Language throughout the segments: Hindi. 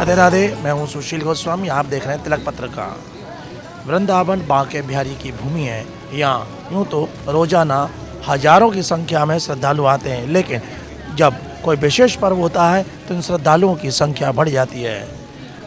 राधे राधे, मैं हूं सुशील गोस्वामी। आप देख रहे हैं तिलक पत्रिका। वृंदावन बांके बिहारी की भूमि है। यहाँ यूँ तो रोजाना हजारों की संख्या में श्रद्धालु आते हैं, लेकिन जब कोई विशेष पर्व होता है तो इन श्रद्धालुओं की संख्या बढ़ जाती है।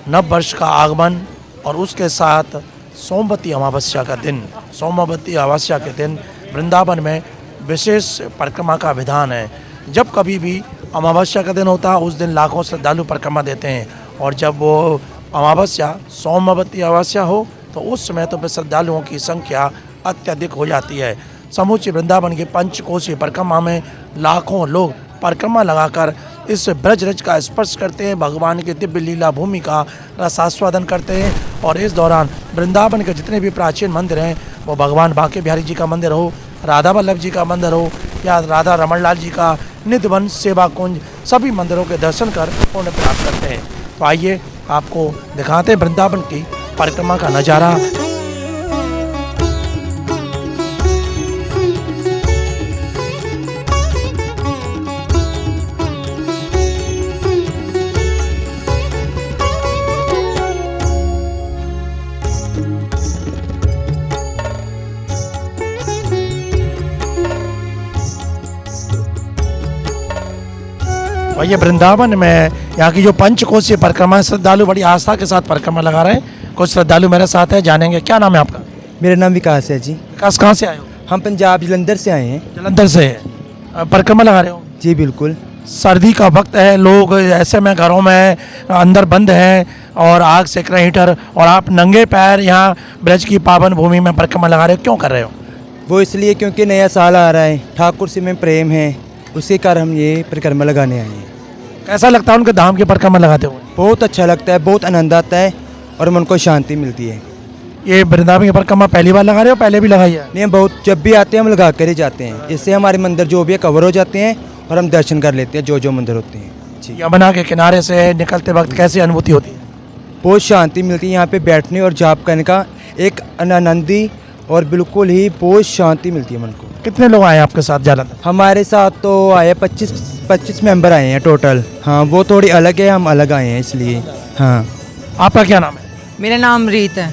नव वर्ष का आगमन और उसके साथ सोमवती अमावस्या का दिन, सोमवती अमावस्या के दिन वृंदावन में विशेष परिक्रमा का विधान है। जब कभी भी अमावस्या का दिन होता है उस दिन लाखों श्रद्धालु परिक्रमा देते हैं, और जब वो अमावस्या सोमवती अमावस्या हो तो उस समय तो फिर श्रद्धालुओं की संख्या अत्यधिक हो जाती है। समूचे वृंदावन की पंचकोशीय परिक्रमा में लाखों लोग परिक्रमा लगाकर इस ब्रज रज का स्पर्श करते हैं, भगवान की दिव्य लीला भूमि का रसास्वादन करते हैं। और इस दौरान वृंदावन के जितने भी प्राचीन मंदिर हैं, वो भगवान बांके बिहारी जी का मंदिर हो, राधा वल्लभ जी का मंदिर हो या राधा रमण लाल जी का निधिवन सेवा कुंज, सभी मंदिरों के दर्शन कर पुण्य प्राप्त करते हैं। तो आइए आपको दिखाते हैं वृंदावन की परिक्रमा का नज़ारा। और ये वृंदावन में यहाँ की जो पंचकोशीय परिक्रमा है, श्रद्धालु बड़ी आस्था के साथ परिक्रमा लगा रहे हैं। कुछ श्रद्धालु मेरे साथ हैं, जानेंगे। क्या नाम है आपका? मेरा नाम विकास है जी। विकास, कहाँ से आए हो? हम पंजाब जलंधर से आए हैं। जलंधर से परिक्रमा लगा रहे हो? जी बिल्कुल। सर्दी का वक्त है, लोग ऐसे में घरों में अंदर बंद हैं और आग सेक रहे हीटर, और आप नंगे पैर यहाँ ब्रज की पावन भूमि में परिक्रमा लगा रहे हो, क्यों कर रहे हो? वो इसलिए क्योंकि नया साल आ रहा है, ठाकुर से में प्रेम है, उसके कारण हम ये परिक्रमा लगाने आए हैं। कैसा लगता है उनके धाम की परिक्रमा लगाते हुए? बहुत अच्छा लगता है, बहुत आनंद आता है और मन को शांति मिलती है। ये वृंदावन की परिक्रमा पहली बार लगा रहे हो, पहले भी लगाई है? नहीं, हम बहुत जब भी आते हैं हम लगा कर ही जाते हैं। इससे हमारे मंदिर जो भी है कवर हो जाते हैं और हम दर्शन कर लेते हैं जो जो मंदिर होते हैं जी। यमुना के किनारे से निकलते वक्त कैसी अनुभूति होती है? बहुत शांति मिलती है यहाँ पे बैठने और जाप करने का, एक आनंदी और बिल्कुल ही बहुत शांति मिलती है मन को। कितने लोग आए आपके साथ जालंधर? हमारे साथ तो आए 25 मेंबर आए हैं टोटल। हाँ, वो थोड़ी अलग है, हम अलग आए हैं इसलिए। हाँ। आपका क्या नाम है? मेरा नाम रीत है।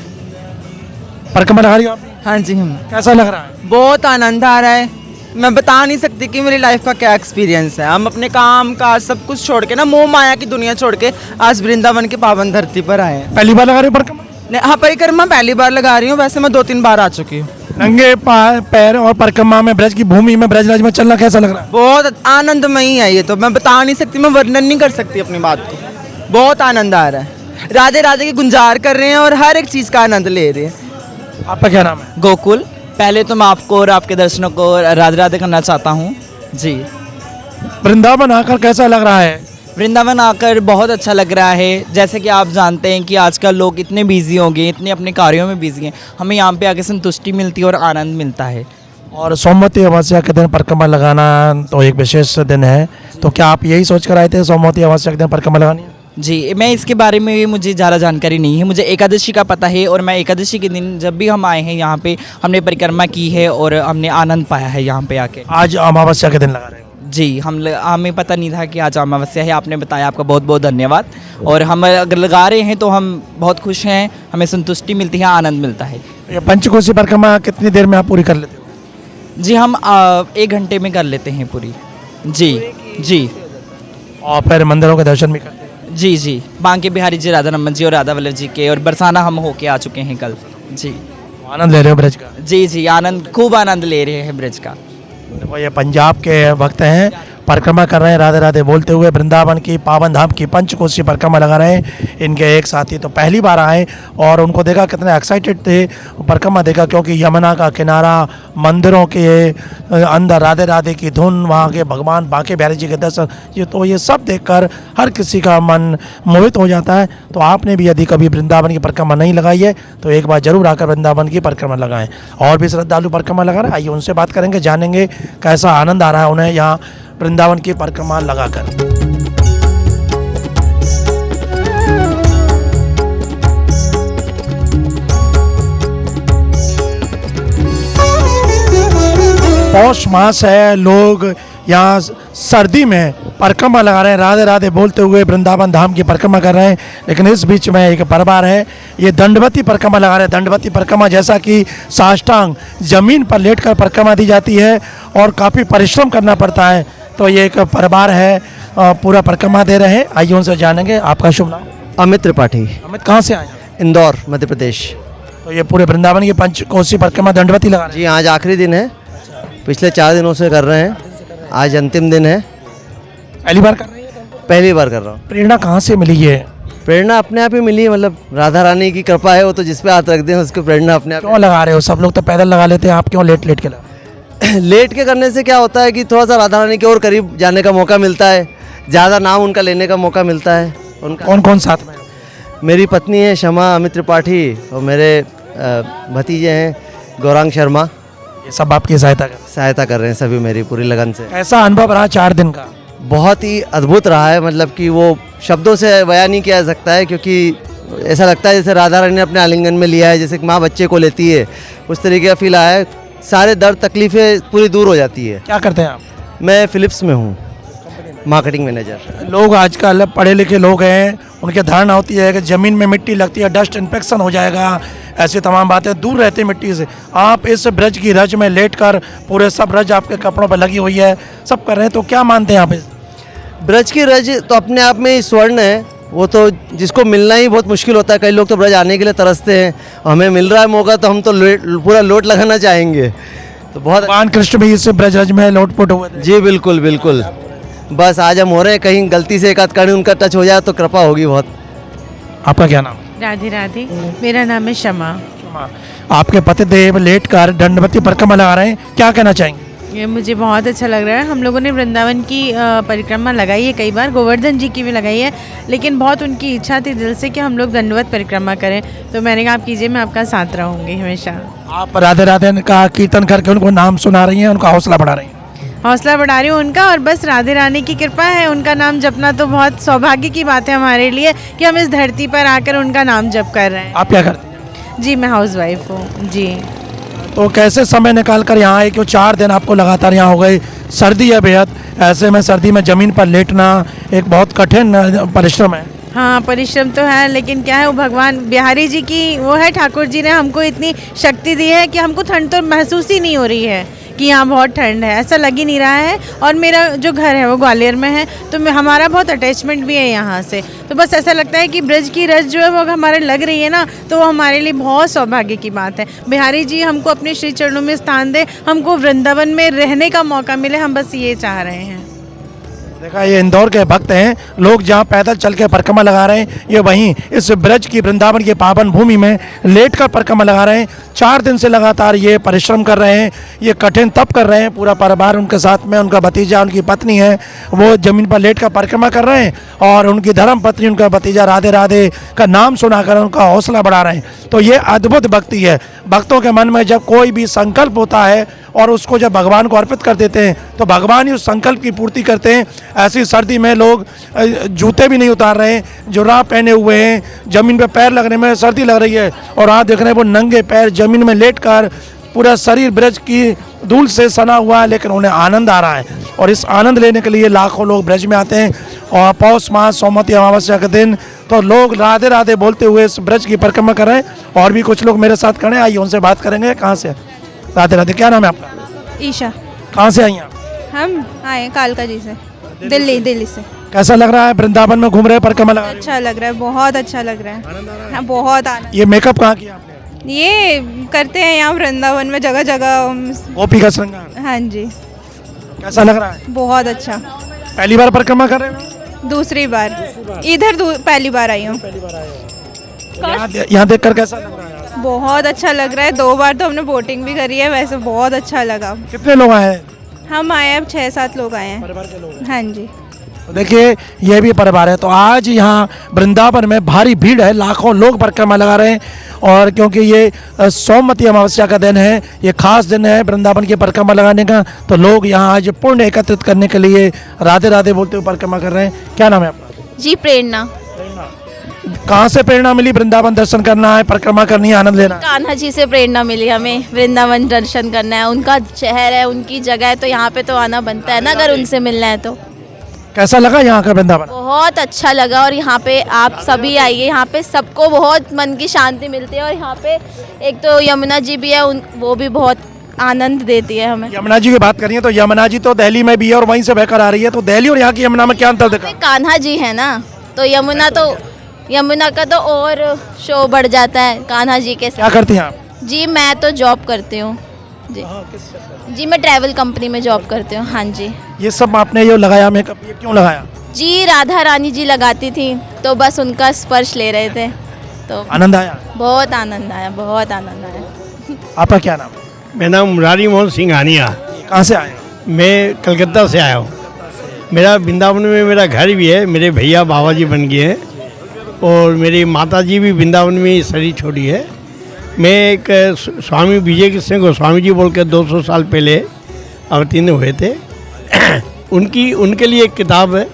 परिक्रमा लगा रही हो आप? हाँ जी। हम कैसा लग रहा है? बहुत आनंद आ रहा है, मैं बता नहीं सकती कि मेरी लाइफ का क्या एक्सपीरियंस है। हम अपने काम का सब कुछ छोड़ के ना, मोह माया की दुनिया छोड़ के आज वृंदावन की पावन धरती पर आए हैं। पहली बार लगा रहे हो परिक्रमा? हाँ, परिक्रमा पहली बार लगा रही हूँ, वैसे मैं 2-3 बार आ चुकी हूँ। नंगे पैर और परिक्रमा में ब्रज की भूमि में ब्रज राज में चलना कैसा लग रहा है? बहुत आनंदमयी है ये, तो मैं बता नहीं सकती, मैं वर्णन नहीं कर सकती अपनी बात को। बहुत आनंद आ रहा है, राधे राधे की गुंजार कर रहे हैं और हर एक चीज़ का आनंद ले रहे हैं। आपका क्या नाम है? गोकुल। पहले तो मैं आपको और आपके दर्शनों को राधे राधे करना चाहता हूँ जी। वृंदावन आकर कैसा लग रहा है? वृंदावन आकर बहुत अच्छा लग रहा है। जैसे कि आप जानते हैं कि आजकल लोग इतने बिजी हो गए, इतने अपने कार्यों में बिजी हैं, हमें यहाँ पे आके संतुष्टि मिलती है और आनंद मिलता है। और सोमवती अमावस्या के दिन परिक्रमा लगाना तो एक विशेष दिन है, तो क्या आप यही सोच कर आए थे सोमवती अमावस्या के दिन परिक्रमा लगानी है? जी, मैं इसके बारे में भी मुझे ज़्यादा जानकारी नहीं है। मुझे एकादशी का पता है और मैं एकादशी के दिन जब भी हम आए हैं यहाँ पे हमने परिक्रमा की है और हमने आनंद पाया है यहाँ पे आके। आज अमावस्या के दिन लगा रहे हो? जी, हमें पता नहीं था कि आज अमावस्या है, आपने बताया, आपका बहुत बहुत धन्यवाद। और हम अगर लगा रहे हैं तो हम बहुत खुश हैं, हमें संतुष्टि मिलती है, आनंद मिलता है। ये पंचकोशी परिक्रमा कितनी देर में आप पूरी कर लेते हो? जी, हम 1 घंटे में कर लेते हैं पूरी। जी जी। और फिर मंदिरों के दर्शन भी करते हैं? जी जी, बांके बिहारी जी, राधा रमन जी और राधा वल्लभ जी के, और बरसाना हम होके आ चुके हैं कल जी। आनंद ले रहे हो ब्रज का? जी जी, आनंद, खूब आनंद ले रहे हैं ब्रज का। देखो ये पंजाब के भक्त हैं, परिक्रमा कर रहे हैं, राधे राधे बोलते हुए वृंदावन की पावन धाम की पंचकोशी परिक्रमा लगा रहे हैं। इनके एक साथी तो पहली बार आए और उनको देखा कितने एक्साइटेड थे, परिक्रमा देखा, क्योंकि यमुना का किनारा, मंदिरों के अंदर राधे राधे की धुन, वहाँ के भगवान बांके बिहारी जी के दर्शन, ये सब देखकर हर किसी का मन मोहित हो जाता है। तो आपने भी यदि कभी वृंदावन की परिक्रमा नहीं लगाई है तो एक बार जरूर आकर वृंदावन की परिक्रमा लगाएं। और भी श्रद्धालु परिक्रमा लगा रहे हैं, आइए उनसे बात करेंगे, जानेंगे कैसा आनंद आ रहा है उन्हें यहाँ वृंदावन की परिक्रमा लगाकर। पौष मास है, लोग यहाँ सर्दी में परिक्रमा लगा रहे हैं, राधे राधे बोलते हुए वृंदावन धाम की परिक्रमा कर रहे हैं। लेकिन इस बीच में एक परिवार है, ये दंडवती परिक्रमा लगा रहे हैं। दंडवती परिक्रमा जैसा कि साष्टांग जमीन पर लेटकर परिक्रमा दी जाती है और काफ़ी परिश्रम करना पड़ता है। तो ये एक परिवार है, पूरा परिक्रमा दे रहे हैं। आइए उनसे जानेंगे। आपका शुभ नाम? अमित त्रिपाठी, अमित, कहाँ से आए? इंदौर, मध्य प्रदेश। तो ये पूरे वृंदावन की पंचकोसी परिक्रमा दंडवती लगा रहे जी आज आखिरी दिन है, पिछले 4 दिनों से कर रहे हैं, आज अंतिम दिन है, हैं, पहली बार कर रहे हैं? पहली बार कर रहा हूँ। प्रेरणा कहाँ से मिली है? प्रेरणा अपने आप ही मिली है, मतलब राधा रानी की कृपा है, वो तो जिस पे हाथ रख दें उसको प्रेरणा अपने क्यों लगा रहे हो? सब लोग तो पैदल लगा लेते हैं, आप क्यों लेट लेट के लगा? आप लेट के करने से क्या होता है कि थोड़ा सा राधा रानी के और करीब जाने का मौका मिलता है, ज़्यादा नाम उनका लेने का मौका मिलता है। उनका कौन कौन साथ में? मेरी पत्नी है क्षमा अमित त्रिपाठी और मेरे भतीजे हैं गौरांग शर्मा, ये सब आपकी सहायता कर रहे हैं सभी मेरी पूरी लगन से। कैसा अनुभव रहा 4 दिन का? बहुत ही अद्भुत रहा है, मतलब कि वो शब्दों से बयान नहीं किया जा सकता है, क्योंकि ऐसा लगता है जैसे राधा रानी ने अपने आलिंगन में लिया है, जैसे कि माँ बच्चे को लेती है, उस तरीके का फील आया है। सारे दर्द तकलीफ़ें पूरी दूर हो जाती है। क्या करते हैं आप? मैं फिलिप्स में हूँ, मार्केटिंग मैनेजर। लोग आजकल पढ़े लिखे लोग हैं, उनकी धारणा होती है कि ज़मीन में मिट्टी लगती है, डस्ट इन्फेक्शन हो जाएगा, ऐसी तमाम बातें, दूर रहते हैं मिट्टी से। आप इस ब्रज की रज में लेटकर पूरे सब रज आपके कपड़ों पर लगी हुई है, सब कर रहे हैं, तो क्या मानते हैं आप इस? ब्रज की रज तो अपने आप में ही स्वर्ण है, वो तो जिसको मिलना ही बहुत मुश्किल होता है। कई लोग तो ब्रज आने के लिए तरसते हैं, हमें मिल रहा है मौका तो हम तो पूरा लोट लगाना चाहेंगे। तो बहुत भगवान कृष्ण भी इस ब्रज रज में लोटपोट हुए थे। जी बिल्कुल बिल्कुल, बस आज हम हो रहे हैं, कहीं गलती से एक आध कड़ी उनका टच हो जाए तो कृपा होगी बहुत। आपका क्या नाम? राधे राधे, मेरा नाम है शमा। आपके पतिदेव लेट कर दंडवती परिक्रमा लगा रहे हैं, क्या कहना चाहेंगे? ये मुझे बहुत अच्छा लग रहा है। हम लोगों ने वृंदावन की परिक्रमा लगाई है कई बार, गोवर्धन जी की भी लगाई है, लेकिन बहुत उनकी इच्छा थी दिल से कि हम लोग दंडवत परिक्रमा करें, तो मैंने कहा आप कीजिए, मैं आपका साथ रहूँगी हमेशा। आप राधे राधे का कीर्तन करके उनको नाम सुना रही हैं, उनका हौसला बढ़ा रही हैं। हौसला बढ़ा रही हूँ उनका, और बस राधे रानी की कृपा है। उनका नाम जपना तो बहुत सौभाग्य की बात है हमारे लिए कि हम इस धरती पर आकर उनका नाम जप कर रहे हैं। आप क्या करते हैं? जी मैं हाउस वाइफ हूँ जी। तो कैसे समय निकाल कर यहाँ आए? क्यों 4 दिन आपको लगातार यहाँ हो गए, सर्दी है बेहद, ऐसे में सर्दी में ज़मीन पर लेटना एक बहुत कठिन परिश्रम है। हाँ परिश्रम तो है, लेकिन क्या है, वो भगवान बिहारी जी की वो है, ठाकुर जी ने हमको इतनी शक्ति दी है कि हमको ठंड तो महसूस ही नहीं हो रही है कि यहाँ बहुत ठंड है, ऐसा लग ही नहीं रहा है। और मेरा जो घर है वो ग्वालियर में है, तो हमारा बहुत अटैचमेंट भी है यहाँ से, तो बस ऐसा लगता है कि ब्रज की रज जो है वो हमारे लग रही है ना, तो वो हमारे लिए बहुत सौभाग्य की बात है। बिहारी जी हमको अपने श्री चरणों में स्थान दे, हमको वृंदावन में रहने का मौका मिले, हम बस ये चाह रहे हैं। देखा, ये इंदौर के भक्त हैं, लोग जहाँ पैदल चल के परिक्रमा लगा रहे हैं, ये वहीं इस ब्रज की वृंदावन की पावन भूमि में लेट कर परिक्रमा लगा रहे हैं। 4 दिन से लगातार ये परिश्रम कर रहे हैं, ये कठिन तप कर रहे हैं। पूरा परिवार उनके साथ में, उनका भतीजा, उनकी पत्नी है, वो जमीन पर लेट कर परिक्रमा कर रहे हैं, और उनकी धर्म पत्नी, उनका भतीजा राधे राधे का नाम सुनाकर उनका हौसला बढ़ा रहे हैं। तो ये अद्भुत भक्ति है। भक्तों के मन में जब कोई भी संकल्प होता है और उसको जब भगवान को अर्पित कर देते हैं, तो भगवान ही उस संकल्प की पूर्ति करते हैं। ऐसी सर्दी में लोग जूते भी नहीं उतार रहे हैं, जुराब पहने हुए हैं, ज़मीन पे पैर लगने में सर्दी लग रही है, और आप देख रहे हैं वो नंगे पैर ज़मीन में लेटकर, पूरा शरीर ब्रज की धूल से सना हुआ है, लेकिन उन्हें आनंद आ रहा है। और इस आनंद लेने के लिए लाखों लोग ब्रज में आते हैं। और पौष मास सोमवती अमावस्या के दिन तो लोग राधे राधे बोलते हुए इस ब्रज की परिक्रमा कर रहे हैं। और भी कुछ लोग मेरे साथ खड़े हैं, आइए उनसे बात करेंगे। कहाँ से? राधे राधे, क्या नाम है आपका? ईशा। कहाँ से आई आप? हम आए कालका जी से, दिल्ली से। कैसा लग रहा है वृंदावन में घूम रहे परिक्रमा लगा रहे अच्छा लग रहा है, बहुत अच्छा लग रहा है। हाँ, बहुत आनंद। हैं? ये मेकअप कहाँ किया आपने? ये करते हैं यहाँ वृंदावन में जगह जगह। गोपी का श्रृंगार। हाँ जी, कैसा लग रहा है? बहुत अच्छा। पहली बार परिक्रमा कर रहे हैं? दूसरी बार इधर पहली बार आई हूँ। यहाँ देख कर कैसा लग रहा है? बहुत अच्छा लग रहा है। 2 बार तो हमने बोटिंग भी करी है, वैसे बहुत अच्छा लगा। कितने लोग आए हैं? हम आए हैं, अब 6-7 लोग आए हैं। परिवार के लोग? हाँ जी। तो देखिए, ये भी परिवार है। तो आज यहाँ वृंदावन में भारी भीड़ है, लाखों लोग परिक्रमा लगा रहे हैं। और क्योंकि ये सोमवती अमावस्या का दिन है, ये खास दिन है वृंदावन की परिक्रमा लगाने का, तो लोग यहाँ आज पुण्य एकत्रित करने के लिए राधे राधे बोलते हुए परिक्रमा कर रहे हैं। क्या नाम है आपका? जी प्रेरणा। कहाँ से प्रेरणा मिली वृंदावन दर्शन करना है, परिक्रमा करनी है, आनंद लेना है? कान्हा जी से प्रेरणा मिली हमें, वृंदावन दर्शन करना है, उनका शहर है, उनकी जगह है, तो यहाँ पे तो आना बनता है ना अगर उनसे मिलना है तो। कैसा लगा यहाँ का वृंदावन? बहुत अच्छा लगा और यहाँ पे आप सभी आइए, यहाँ पे सबको बहुत मन की शांति मिलती है। और यहाँ पे एक तो यमुना जी भी है, वो भी बहुत आनंद देती है हमें। यमुना जी की बात करिए तो यमुना जी तो दिल्ली में भी है और वहीं से बहकर आ रही है, तो दिल्ली और यहाँ की यमुना में क्या अंतर देखा? कान्हा जी है ना, तो यमुना का तो और शो बढ़ जाता है कान्हा जी के क्या साथ। करती हैं आप? जी मैं तो जॉब करती हूँ जी मैं ट्रैवल कंपनी में जॉब करती हूँ। हाँ जी। ये सब आपने ये लगाया मेकअप, ये क्यों लगाया? जी राधा रानी जी लगाती थी, तो बस उनका स्पर्श ले रहे थे, तो आनंद आया? बहुत आनंद आया, बहुत आनंद आया। आपका क्या नाम है? मेरा नाम मुरारी मोहन सिंघानिया। कहाँ से आए? मैं कलकत्ता से आया हूँ। मेरा वृंदावन में मेरा घर भी है, मेरे भैया बाबा जी बन गए हैं और मेरी माता जी भी वृंदावन में शरीर छोड़ी है। मैं एक स्वामी विजय कृष्ण गोस्वामी जी बोल के 200 साल पहले अवतीर्ण हुए थे। उनके लिए एक किताब है,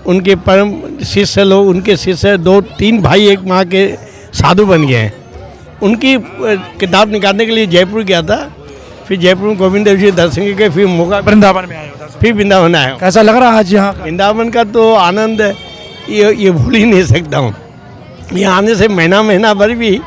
उनके परम शिष्य लोग, उनके शिष्य 2-3 भाई एक माँ के साधु बन गए हैं। उनकी किताब निकालने के लिए जयपुर गया था, फिर जयपुर में गोविंद देव जी दर्शन के, फिर मौका वृंदावन में आए हो? फिर वृंदावन आया हूँ। कैसा लग रहा है आज यहाँ का? वृंदावन का तो आनंद ये भूल ही नहीं सकता हूँ। यहाँ आने से महीना भर भी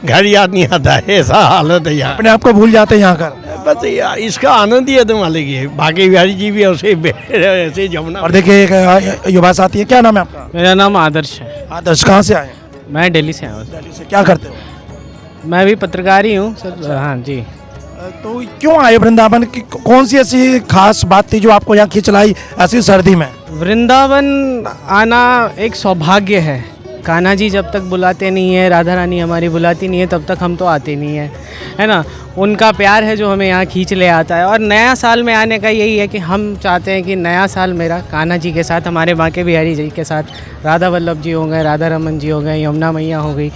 घर याद नहीं आता है, ऐसा हालत है यहाँ। अपने आप को भूल जाते हैं यहाँ कर? बस इसका आनंद ही है तुम अलग ही है। बाकी बिहारी जी भी ऐसे जमुना। और देखिए एक युवा साथी है, क्या नाम है आपका? मेरा नाम आदर्श है। आदर्श, कहाँ से आए? मैं दिल्ली से आया हूँ। दिल्ली से। क्या करते हो? मैं भी पत्रकार ही हूँ सर। हाँ जी। तो क्यों आए वृंदावन की? कौन सी ऐसी खास बात थी जो आपको यहाँ खींच लाई ऐसी सर्दी में? वृंदावन आना एक सौभाग्य है। कान्हा जी जब तक बुलाते नहीं है, राधा रानी हमारी बुलाती नहीं है, तब तक हम तो आते नहीं हैं, है ना। उनका प्यार है जो हमें यहाँ खींच ले आता है। और नया साल में आने का यही है कि हम चाहते हैं कि नया साल मेरा कान्हा जी के साथ, हमारे बांके बिहारी जी के साथ, राधा वल्लभ जी हो गए, राधा रमन जी हो गए, यमुना मैया हो गई,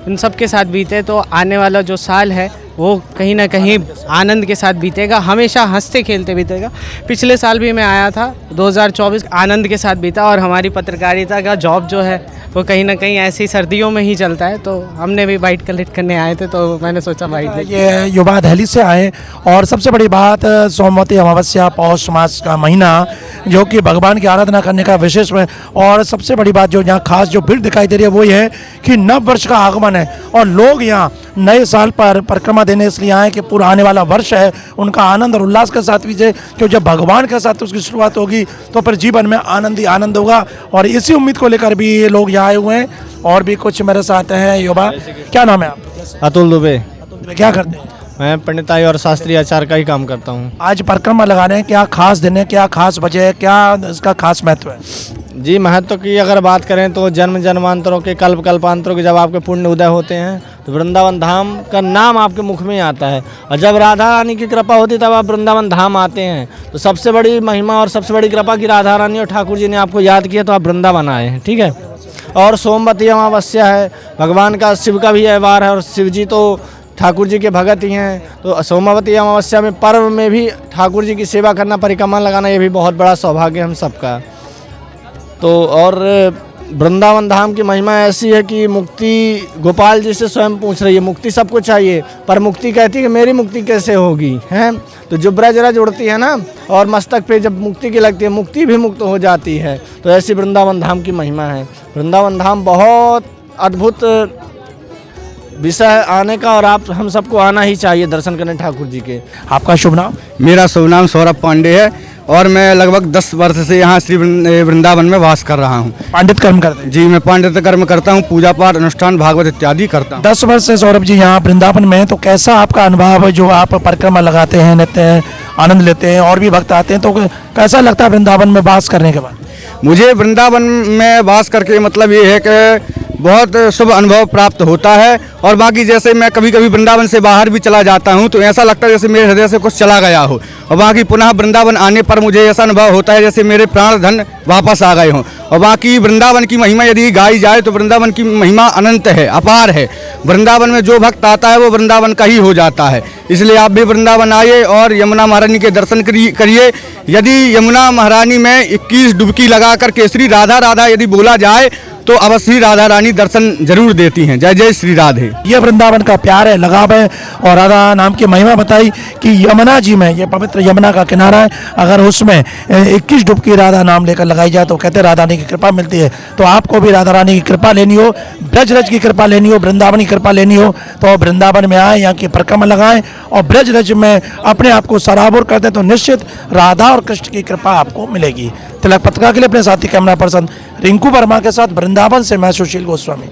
उन सब के साथ बीते। तो आने वाला जो साल है वो कहीं ना कहीं आनंद के साथ बीतेगा, हमेशा हंसते खेलते बीतेगा। पिछले साल भी मैं आया था, 2024 आनंद के साथ बीता। और हमारी पत्रकारिता का जॉब जो है वो कहीं ना कहीं ऐसी सर्दियों में ही चलता है, तो हमने भी बाइट कलेक्ट करने आए थे, तो मैंने सोचा बाइट। ये युवा दिल्ली से आए और सबसे बड़ी बात सोमवती अमावस्या पौष मास का महीना जो कि भगवान की आराधना करने का विशेष में, और सबसे बड़ी बात जो यहाँ खास जो भीड़ दिखाई दे रही है वो ये है कि नव वर्ष का आगमन है और लोग यहाँ नए साल पर परिक्रमा देने इसलिए आए कि पूरा आने वाला वर्ष है उनका आनंद और उल्लास के साथ बीते, क्योंकि जब भगवान के साथ उसकी शुरुआत होगी तो फिर जीवन में आनंद ही आनंद होगा। और इसी उम्मीद को लेकर भी ये लोग यहाँ आए हुए हैं। और भी कुछ मेरे साथ हैं युवा। क्या नाम है आप? अतुल दुबे। क्या करते हैं? मैं पंडिताई और शास्त्रीय आचार का ही काम करता हूँ। आज परिक्रमा लगा रहे हैं, क्या खास दिन है, क्या खास वजह है, क्या इसका खास महत्व है? जी, महत्व की अगर बात करें तो जन्म जन्मांतरों के कल्पांतरों के जब आपके पुण्य उदय होते हैं तो वृंदावन धाम का नाम आपके मुख में आता है। और जब राधा रानी की कृपा होती तब आप वृंदावन धाम आते हैं। तो सबसे बड़ी महिमा और सबसे बड़ी कृपा की राधा रानी और ठाकुर जी ने आपको याद किया तो आप वृंदावन आए हैं, ठीक है। और सोमवती अमावस्या है, भगवान का शिव का भी त्यौहार है और शिव जी तो ठाकुर जी के भगत ही हैं। तो सोमवती अमावस्या में पर्व में भी ठाकुर जी की सेवा करना, परिक्रमा लगाना, ये भी बहुत बड़ा सौभाग्य हम सबका। तो और वृंदावन धाम की महिमा ऐसी है कि मुक्ति, गोपाल जी से स्वयं पूछ रही है, मुक्ति सबको चाहिए पर मुक्ति कहती है कि मेरी मुक्ति कैसे होगी, हैं। तो जो ब्रज उड़ती है ना और मस्तक पे जब मुक्ति की लगती है, मुक्ति भी मुक्त हो जाती है। तो ऐसी वृंदावन धाम की महिमा है। वृंदावन धाम बहुत अद्भुत विषय है आने का, और आप हम सबको आना ही चाहिए दर्शन करने ठाकुर जी के। आपका शुभ नाम? मेरा शुभ नाम सौरभ पांडे है और मैं लगभग 10 वर्ष से यहाँ श्री वृंदावन में वास कर रहा हूँ। पांडित कर्म करते हैं? जी, मैं पांडित्य कर्म करता हूँ, पूजा पाठ अनुष्ठान भागवत इत्यादि करता हूँ। 10 वर्ष से सौरभ जी यहाँ वृंदावन में, तो कैसा आपका अनुभव है जो आप परिक्रमा लगाते हैं, नित्य आनंद लेते हैं और भी भक्त आते हैं, तो कैसा लगता है वृंदावन में वास करने के बाद? मुझे वृंदावन में वास करके मतलब ये है कि बहुत शुभ अनुभव प्राप्त होता है। और बाकी जैसे मैं कभी कभी वृंदावन से बाहर भी चला जाता हूँ तो ऐसा लगता है जैसे मेरे हृदय से कुछ चला गया हो, और बाकी पुनः वृंदावन आने पर मुझे ऐसा अनुभव होता है जैसे मेरे प्राण धन वापस आ गए हों। और बाकी वृंदावन की महिमा यदि गाई जाए तो वृंदावन की महिमा अनंत है, अपार है। वृंदावन में जो भक्त आता है वो वृंदावन का ही हो जाता है। इसलिए आप भी वृंदावन आइए और यमुना महारानी के दर्शन करिए। यदि यमुना महारानी में 21 डुबकी लगा कर केसरी राधा राधा यदि बोला जाए तो अवश्य ही राधा रानी दर्शन जरूर देती हैं। जय जय श्री राधे। ये वृंदावन का प्यार है, लगाव है। और राधा नाम की महिमा बताई कि यमुना जी में, ये पवित्र यमुना का किनारा है, अगर उसमें 21 डुबकी राधा नाम लेकर लगाई जाए तो कहते हैं राधा रानी की कृपा मिलती है। तो आपको भी राधा रानी की कृपा लेनी हो, ब्रजरज की कृपा लेनी हो, वृंदावन की कृपा लेनी हो तो वृंदावन में आए, यहाँ की परिक्रमा लगाएं और ब्रजरज में अपने आप को सराबोर कर दें तो निश्चित राधा और कृष्ण की कृपा आपको मिलेगी। तिलक पत्रिका के लिए अपने साथी कैमरा पर्सन रिंकू वर्मा के साथ वृंदावन से मैं सुशील गोस्वामी।